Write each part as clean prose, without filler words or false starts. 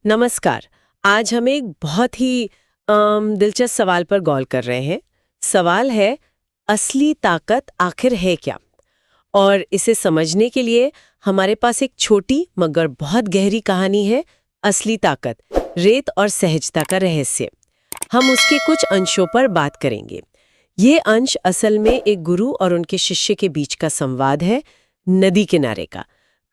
नमस्कार। आज हम एक बहुत ही दिलचस्प सवाल पर गौर कर रहे हैं। सवाल है, असली ताकत आखिर है क्या? और इसे समझने के लिए हमारे पास एक छोटी मगर बहुत गहरी कहानी है, असली ताकत, रेत और सहजता का रहस्य। हम उसके कुछ अंशों पर बात करेंगे। ये अंश असल में एक गुरु और उनके शिष्य के बीच का संवाद है, नदी किनारे का।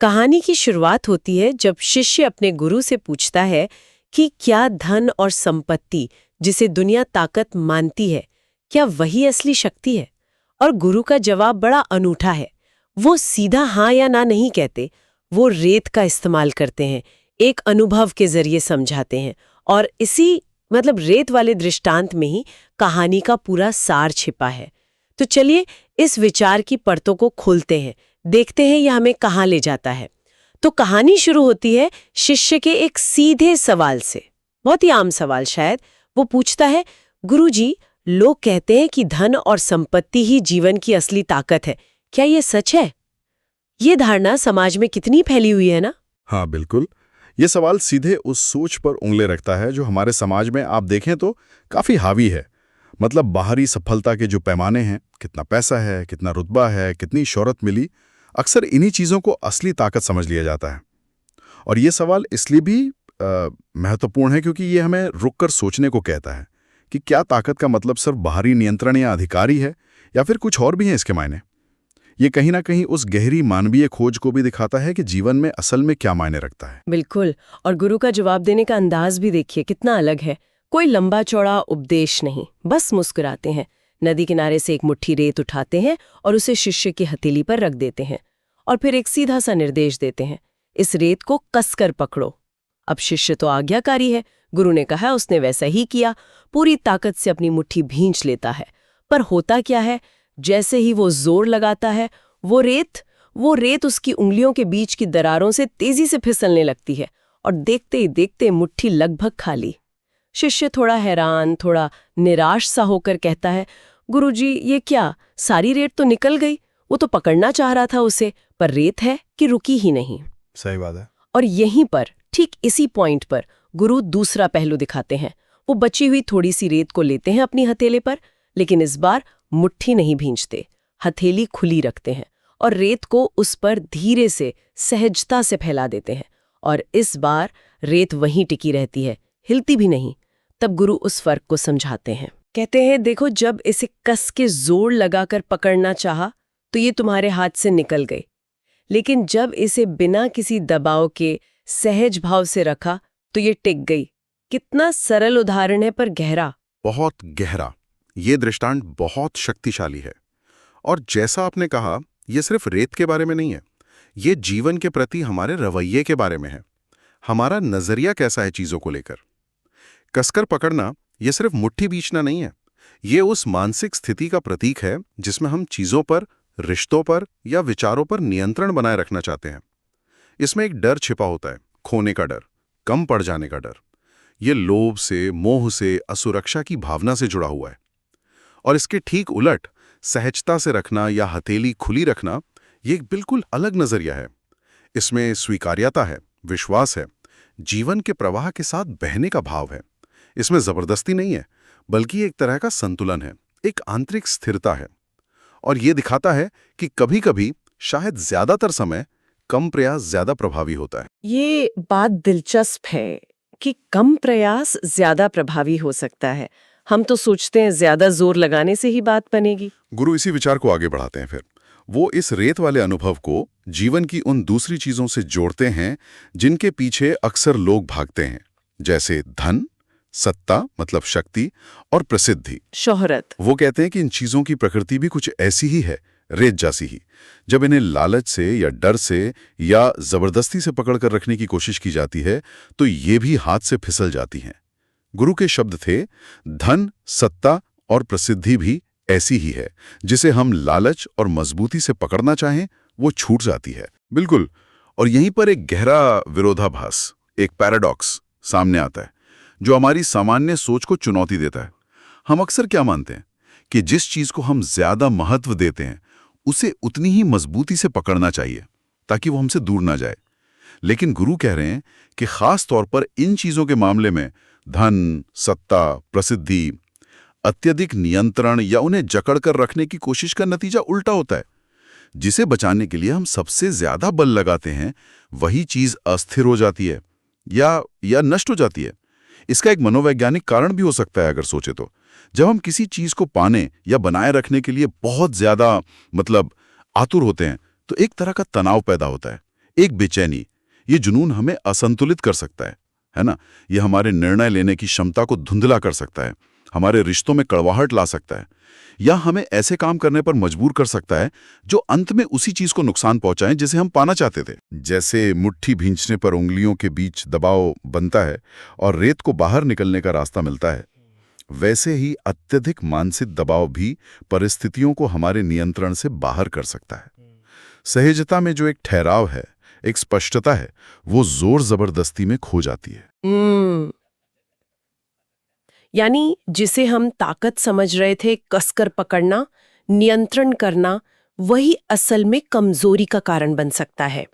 कहानी की शुरुआत होती है जब शिष्य अपने गुरु से पूछता है कि क्या धन और संपत्ति, जिसे दुनिया ताकत मानती है, क्या वही असली शक्ति है? और गुरु का जवाब बड़ा अनूठा है। वो सीधा हाँ या ना नहीं कहते, वो रेत का इस्तेमाल करते हैं, एक अनुभव के जरिए समझाते हैं। और इसी रेत वाले दृष्टांत में ही कहानी का पूरा सार छिपा है। तो चलिए इस विचार की परतों को खोलते हैं, देखते हैं यह हमें कहाँ ले जाता है। तो कहानी शुरू होती है शिष्य के एक सीधे सवाल से, बहुत ही आम सवाल शायद। वो पूछता है, गुरुजी, लोग कहते हैं कि धन और संपत्ति ही जीवन की असली ताकत है, क्या ये सच है? ये धारणा समाज में कितनी फैली हुई है ना? हाँ बिल्कुल। ये सवाल सीधे उस सोच पर उंगली रखता है जो हमारे समाज में आप देखें तो काफी हावी है। मतलब बाहरी सफलता के जो पैमाने हैं, कितना पैसा है, कितना रुतबा है, कितनी शोहरत मिली, अक्सर इन्हीं चीजों को असली ताकत समझ लिया जाता है। और ये सवाल इसलिए भी महत्वपूर्ण है क्योंकि ये हमें रुककर सोचने को कहता है कि क्या ताकत का मतलब सिर्फ बाहरी नियंत्रण या अधिकारी है, या फिर कुछ और भी है इसके मायने। ये कहीं ना कहीं उस गहरी मानवीय खोज को भी दिखाता है कि जीवन में असल में क्या मायने रखता है। बिल्कुल। और गुरु का जवाब देने का अंदाज भी देखिए कितना अलग है। कोई लंबा चौड़ा उपदेश नहीं, बस मुस्कुराते हैं, नदी किनारे से एक मुट्ठी रेत उठाते हैं और उसे शिष्य की हथेली पर रख देते हैं। और फिर एक सीधा सा निर्देश देते हैं, इस रेत को कसकर पकड़ो। अब शिष्य तो आज्ञाकारी है, गुरु ने कहा, उसने वैसा ही किया, पूरी ताकत से अपनी मुट्ठी भींच लेता है। पर होता क्या है, जैसे ही वो जोर लगाता है, वो रेत उसकी उंगलियों के बीच की दरारों से तेजी से फिसलने लगती है और देखते ही देखते मुट्ठी लगभग खाली। शिष्य थोड़ा हैरान, थोड़ा निराश सा होकर कहता है, गुरुजी, ये क्या, सारी रेत तो निकल गई। वो तो पकड़ना चाह रहा था उसे, पर रेत है कि रुकी ही नहीं। सही बात है। और यहीं पर, ठीक इसी पॉइंट पर, गुरु दूसरा पहलू दिखाते हैं। वो बची हुई थोड़ी सी रेत को लेते हैं अपनी हथेली पर, लेकिन इस बार मुट्ठी नहीं भींचते, हथेली खुली रखते हैं और रेत को उस पर धीरे से, सहजता से फैला देते हैं। और इस बार रेत वहीं टिकी रहती है, हिलती भी नहीं। तब गुरु उस फर्क को समझाते हैं, कहते हैं, देखो, जब इसे कस के जोर लगाकर पकड़ना चाहा तो ये तुम्हारे हाथ से निकल गई, लेकिन जब इसे बिना किसी दबाव के सहज भाव से रखा तो ये टिक गई। कितना सरल उदाहरण है, पर गहरा। बहुत गहरा। ये दृष्टांत बहुत शक्तिशाली है। और जैसा आपने कहा, ये सिर्फ रेत के बारे में नहीं है, ये जीवन के प्रति हमारे रवैये के बारे में है। हमारा नजरिया कैसा है चीजों को लेकर। कसकर पकड़ना ये सिर्फ मुट्ठी बीचना नहीं है, ये उस मानसिक स्थिति का प्रतीक है जिसमें हम चीजों पर, रिश्तों पर या विचारों पर नियंत्रण बनाए रखना चाहते हैं। इसमें एक डर छिपा होता है, खोने का डर, कम पड़ जाने का डर। ये लोभ से, मोह से, असुरक्षा की भावना से जुड़ा हुआ है। और इसके ठीक उलट, सहजता से रखना या हथेली खुली रखना, ये एक बिल्कुल अलग नजरिया है। इसमें स्वीकार्यता है, विश्वास है, जीवन के प्रवाह के साथ बहने का भाव है। इसमें जबरदस्ती नहीं है, बल्कि एक तरह का संतुलन है, एक आंतरिक स्थिरता है। और ये दिखाता है कि कभी-कभी, शायद ज्यादातर समय, कम प्रयास ज्यादा प्रभावी होता है। ये बात दिलचस्प है कि कम प्रयास ज्यादा प्रभावी हो सकता है। हम तो सोचते हैं ज्यादा जोर लगाने से ही बात बनेगी। गुरु इसी विचार को आगे बढ़ाते हैं फिर। वो इस रेत वाले अनुभव को जीवन की उन दूसरी चीजों से जोड़ते हैं जिनके पीछे अक्सर लोग भागते हैं, जैसे धन, सत्ता मतलब शक्ति, और प्रसिद्धि, शोहरत। वो कहते हैं कि इन चीजों की प्रकृति भी कुछ ऐसी ही है, रेत जैसी ही। जब इन्हें लालच से या डर से या जबरदस्ती से पकड़कर रखने की कोशिश की जाती है तो ये भी हाथ से फिसल जाती हैं। गुरु के शब्द थे, धन, सत्ता और प्रसिद्धि भी ऐसी ही है, जिसे हम लालच और मजबूती से पकड़ना चाहें वो छूट जाती है। बिल्कुल। और यहीं पर एक गहरा विरोधाभास, एक पैराडॉक्स सामने आता है जो हमारी सामान्य सोच को चुनौती देता है। हम अक्सर क्या मानते हैं कि जिस चीज को हम ज्यादा महत्व देते हैं उसे उतनी ही मजबूती से पकड़ना चाहिए ताकि वो हमसे दूर ना जाए। लेकिन गुरु कह रहे हैं कि खास तौर पर इन चीजों के मामले में धन, सत्ता, प्रसिद्धि, अत्यधिक नियंत्रण या उन्हें जकड़ कर रखने की कोशिश का नतीजा उल्टा होता है। जिसे बचाने के लिए हम सबसे ज्यादा बल लगाते हैं, वही चीज अस्थिर हो जाती है या नष्ट हो जाती है। इसका एक मनोवैज्ञानिक कारण भी हो सकता है अगर सोचे तो। जब हम किसी चीज को पाने या बनाए रखने के लिए बहुत ज्यादा आतुर होते हैं, तो एक तरह का तनाव पैदा होता है, एक बेचैनी। ये जुनून हमें असंतुलित कर सकता है ना? ये हमारे निर्णय लेने की क्षमता को धुंधला कर सकता है, हमारे रिश्तों में कड़वाहट ला सकता है, या हमें ऐसे काम करने पर मजबूर कर सकता है जो अंत में उसी चीज को नुकसान पहुंचाएं जिसे हम पाना चाहते थे। जैसे मुट्ठी भींचने पर उंगलियों के बीच दबाव बनता है और रेत को बाहर निकलने का रास्ता मिलता है, वैसे ही अत्यधिक मानसिक दबाव भी परिस्थितियों को हमारे नियंत्रण से बाहर कर सकता है। सहजता में जो एक ठहराव है, एक स्पष्टता है, वो जोर जबरदस्ती में खो जाती है। यानी जिसे हम ताकत समझ रहे थे, कसकर पकड़ना, नियंत्रण करना, वही असल में कमजोरी का कारण बन सकता है।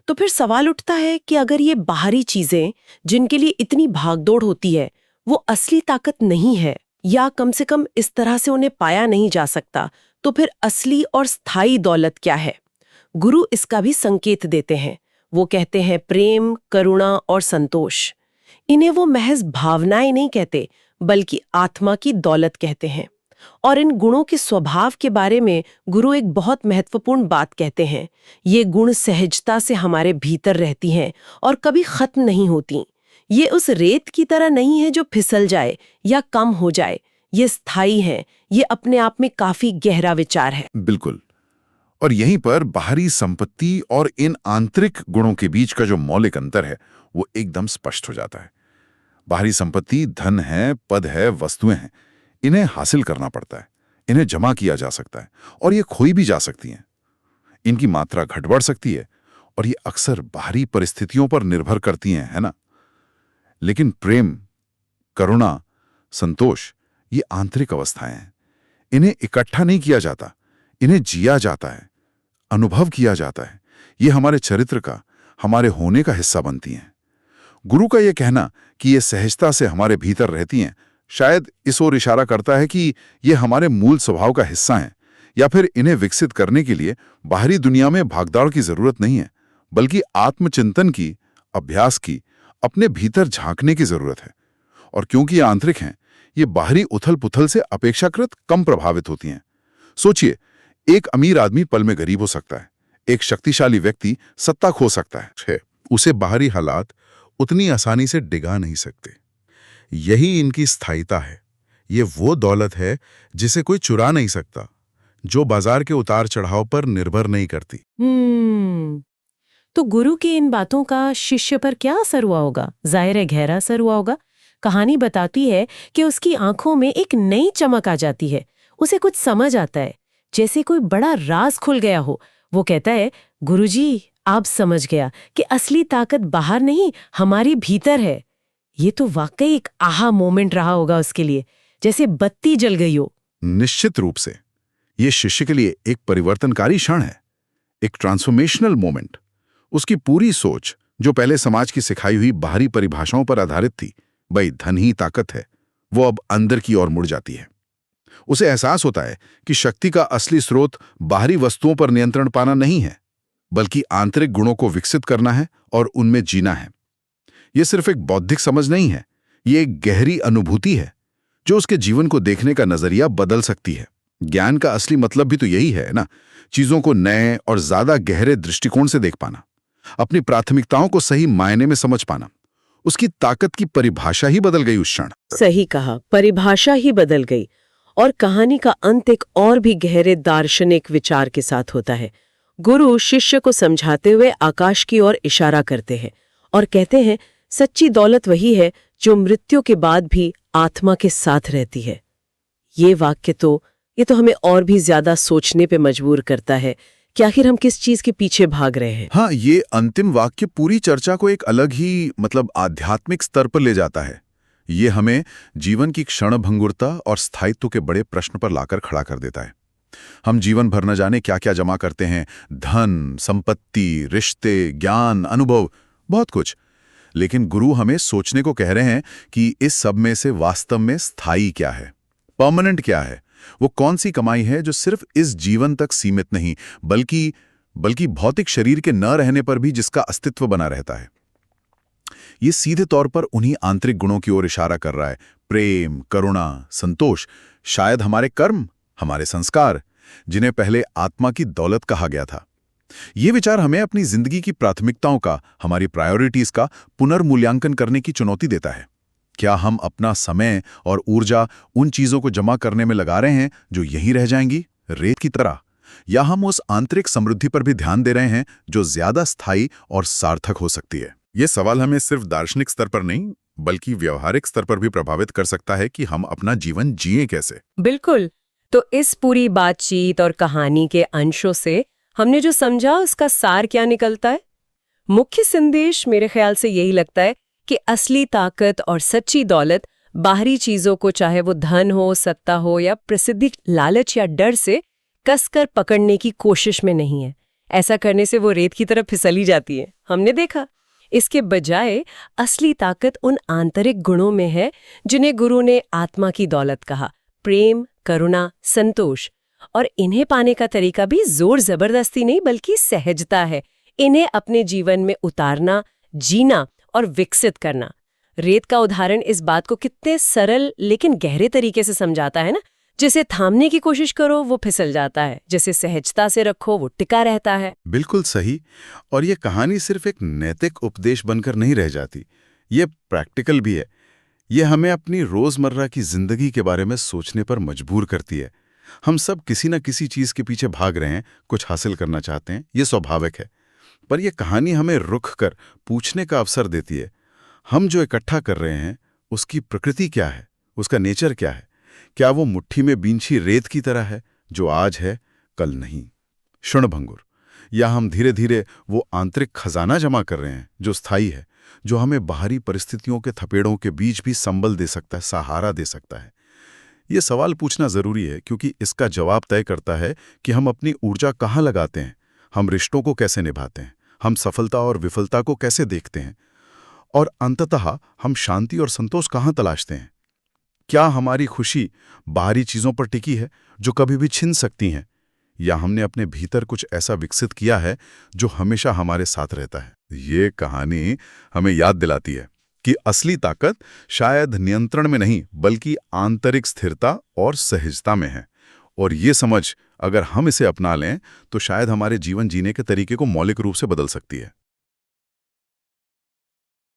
तो फिर सवाल उठता है कि अगर ये बाहरी चीजें जिनके लिए इतनी भागदौड़ होती है, वो असली ताकत नहीं है, या कम से कम इस तरह से उन्हें पाया नहीं जा सकता, तो फिर असली और स्थायी दौलत क्या है? गुरु इसका भी संकेत देते हैं। वो कहते हैं प्रेम, करुणा और संतोष। इन्हें वो महज भावनाएं नहीं कहते, बल्कि आत्मा की दौलत कहते हैं। और इन गुणों के स्वभाव के बारे में गुरु एक बहुत महत्वपूर्ण बात कहते हैं। ये गुण सहजता से हमारे भीतर रहती हैं और कभी खत्म नहीं होती। ये उस रेत की तरह नहीं है जो फिसल जाए या कम हो जाए। ये स्थायी है, ये अपने आप में काफी गहरा विचार है। बिल्कुल। और यहीं पर बाहरी संपत्ति और इन आंतरिक गुणों के बीच का जो मौलिक अंतर है, वो एकदम स्पष्ट हो जाता है। बाहरी संपत्ति धन है, पद है, वस्तुएं हैं। इन्हें हासिल करना पड़ता है, इन्हें जमा किया जा सकता है और ये खोई भी जा सकती हैं। इनकी मात्रा घट बढ़ सकती है और ये अक्सर बाहरी परिस्थितियों पर निर्भर करती हैं, है ना? लेकिन प्रेम, करुणा, संतोष, ये आंतरिक अवस्थाएं हैं। इन्हें इकट्ठा नहीं किया जाता, इन्हें जिया जाता है, अनुभव किया जाता है। ये हमारे चरित्र का, हमारे होने का हिस्सा बनती हैं। गुरु का यह कहना कि ये सहजता से हमारे भीतर रहती हैं, शायद इस ओर इशारा करता है कि ये हमारे मूल स्वभाव का हिस्सा हैं, या फिर इन्हें विकसित करने के लिए बाहरी दुनिया में भागदौड़ की जरूरत नहीं है, बल्कि आत्मचिंतन की, अभ्यास की, अपने भीतर झांकने की जरूरत है। और क्योंकि ये आंतरिक हैं, ये बाहरी उथल-पुथल से अपेक्षाकृत कम प्रभावित होती हैं। सोचिए, एक अमीर आदमी पल में गरीब हो सकता है, एक शक्तिशाली व्यक्ति सत्ता खो सकता है। उसे बाहरी हालात उतनी आसानी से डिगा नहीं सकते। यही इनकी स्थायिता है। ये वो दौलत है जिसे कोई चुरा नहीं सकता, जो बाजार के उतार चढ़ाव पर निर्भर नहीं करती। तो गुरु की इन बातों का शिष्य पर क्या असर हुआ होगा? जाहिर है गहरा असर हुआ होगा। कहानी बताती है कि उसकी आंखों में एक नई चमक आ जाती है। उसे कुछ समझ आता है, जैसे कोई बड़ा राज खुल गया हो। वो कहता है, गुरुजी, आप समझ गया कि असली ताकत बाहर नहीं, हमारी भीतर है। ये तो वाकई एक आहा मोमेंट रहा होगा उसके लिए, जैसे बत्ती जल गई हो। निश्चित रूप से ये शिष्य के लिए एक परिवर्तनकारी क्षण है, एक ट्रांसफॉर्मेशनल मोमेंट। उसकी पूरी सोच, जो पहले समाज की सिखाई हुई बाहरी परिभाषाओं पर आधारित थी, भाई धन ही ताकत है, वो अब अंदर की ओर मुड़ जाती है। उसे एहसास होता है कि शक्ति का असली स्रोत बाहरी वस्तुओं पर नियंत्रण पाना नहीं है, बल्कि आंतरिक गुणों को विकसित करना है और उनमें जीना है। यह सिर्फ एक बौद्धिक समझ नहीं है, ये एक गहरी अनुभूति है जो उसके जीवन को देखने का नजरिया बदल सकती है। ज्ञान का असली मतलब भी तो यही है ना, चीजों को नए और ज्यादा गहरे दृष्टिकोण से देख पाना, अपनी प्राथमिकताओं को सही मायने में समझ पाना। उसकी ताकत की परिभाषा ही बदल गई उस क्षण। सही कहा, परिभाषा ही बदल गई। और कहानी का अंत एक और भी गहरे दार्शनिक विचार के साथ होता है। गुरु शिष्य को समझाते हुए आकाश की ओर इशारा करते हैं और कहते हैं, सच्ची दौलत वही है जो मृत्यु के बाद भी आत्मा के साथ रहती है। ये वाक्य ये तो हमें और भी ज्यादा सोचने पे मजबूर करता है कि आखिर हम किस चीज के पीछे भाग रहे हैं। हाँ, ये अंतिम वाक्य पूरी चर्चा को एक अलग ही आध्यात्मिक स्तर पर ले जाता है। ये हमें जीवन की क्षणभंगुरता और स्थायित्व के बड़े प्रश्न पर लाकर खड़ा कर देता है। हम जीवन भर न जाने क्या क्या जमा करते हैं, धन, संपत्ति, रिश्ते, ज्ञान, अनुभव, बहुत कुछ। लेकिन गुरु हमें सोचने को कह रहे हैं कि इस सब में से वास्तव में स्थायी क्या है, परमानेंट क्या है। वो कौन सी कमाई है जो सिर्फ इस जीवन तक सीमित नहीं, बल्कि भौतिक शरीर के न रहने पर भी जिसका अस्तित्व बना रहता है। ये सीधे तौर पर उन्हीं आंतरिक गुणों की ओर इशारा कर रहा है, प्रेम, करुणा, संतोष, शायद हमारे कर्म, हमारे संस्कार, जिन्हें पहले आत्मा की दौलत कहा गया था। ये विचार हमें अपनी जिंदगी की प्राथमिकताओं का, हमारी प्रायोरिटीज का पुनर्मूल्यांकन करने की चुनौती देता है। क्या हम अपना समय और ऊर्जा उन चीजों को जमा करने में लगा रहे हैं जो यहीं रह जाएंगी, रेत की तरह, या हम उस आंतरिक समृद्धि पर भी ध्यान दे रहे हैं जो ज्यादा स्थायी और सार्थक हो सकती है? ये सवाल हमें सिर्फ दार्शनिक स्तर पर नहीं, बल्कि व्यवहारिक स्तर पर भी प्रभावित कर सकता है कि हम अपना जीवन जिएं कैसे। बिल्कुल। तो इस पूरी बातचीत और कहानी के अंशों से हमने जो समझा उसका सार क्या निकलता है? मुख्य संदेश मेरे ख्याल से यही लगता है कि असली ताकत और सच्ची दौलत बाहरी चीजों को, चाहे वो धन हो, सत्ता हो या प्रसिद्धि, लालच या डर से कसकर पकड़ने की कोशिश में नहीं है। ऐसा करने से वो रेत की तरफ फिसली जाती है, हमने देखा। इसके बजाय असली ताकत उन आंतरिक गुणों में है जिन्हें गुरु ने आत्मा की दौलत कहा, प्रेम, करुणा, संतोष। और इन्हें पाने का तरीका भी जोर जबरदस्ती नहीं बल्कि सहजता है। इन्हें अपने जीवन में उतारना, जीना और विकसित करना। रेत का उदाहरण इस बात को कितने सरल लेकिन गहरे तरीके से समझाता है ना। जिसे थामने की कोशिश करो वो फिसल जाता है, जिसे सहजता से रखो वो टिका रहता है। बिल्कुल सही। और ये कहानी सिर्फ एक नैतिक उपदेश बनकर नहीं रह जाती, ये प्रैक्टिकल भी है। ये हमें अपनी रोजमर्रा की जिंदगी के बारे में सोचने पर मजबूर करती है। हम सब किसी न किसी चीज के पीछे भाग रहे हैं, कुछ हासिल करना चाहते हैं, ये स्वाभाविक है। पर यह कहानी हमें रुक कर पूछने का अवसर देती है, हम जो इकट्ठा कर रहे हैं उसकी प्रकृति क्या है, उसका नेचर क्या है? क्या वो मुट्ठी में बींछी रेत की तरह है जो आज है कल नहीं, क्षणभंगुर? या हम धीरे धीरे वो आंतरिक खजाना जमा कर रहे हैं जो स्थायी है, जो हमें बाहरी परिस्थितियों के थपेड़ों के बीच भी संबल दे सकता है, सहारा दे सकता है? ये सवाल पूछना जरूरी है क्योंकि इसका जवाब तय करता है कि हम अपनी ऊर्जा कहाँ लगाते हैं, हम रिश्तों को कैसे निभाते हैं, हम सफलता और विफलता को कैसे देखते हैं, और अंततः हम शांति और संतोष कहाँ तलाशते हैं। क्या हमारी खुशी बाहरी चीजों पर टिकी है जो कभी भी छिन सकती हैं, या हमने अपने भीतर कुछ ऐसा विकसित किया है जो हमेशा हमारे साथ रहता है? ये कहानी हमें याद दिलाती है कि असली ताकत शायद नियंत्रण में नहीं बल्कि आंतरिक स्थिरता और सहजता में है। और ये समझ अगर हम इसे अपना लें तो शायद हमारे जीवन जीने के तरीके को मौलिक रूप से बदल सकती है।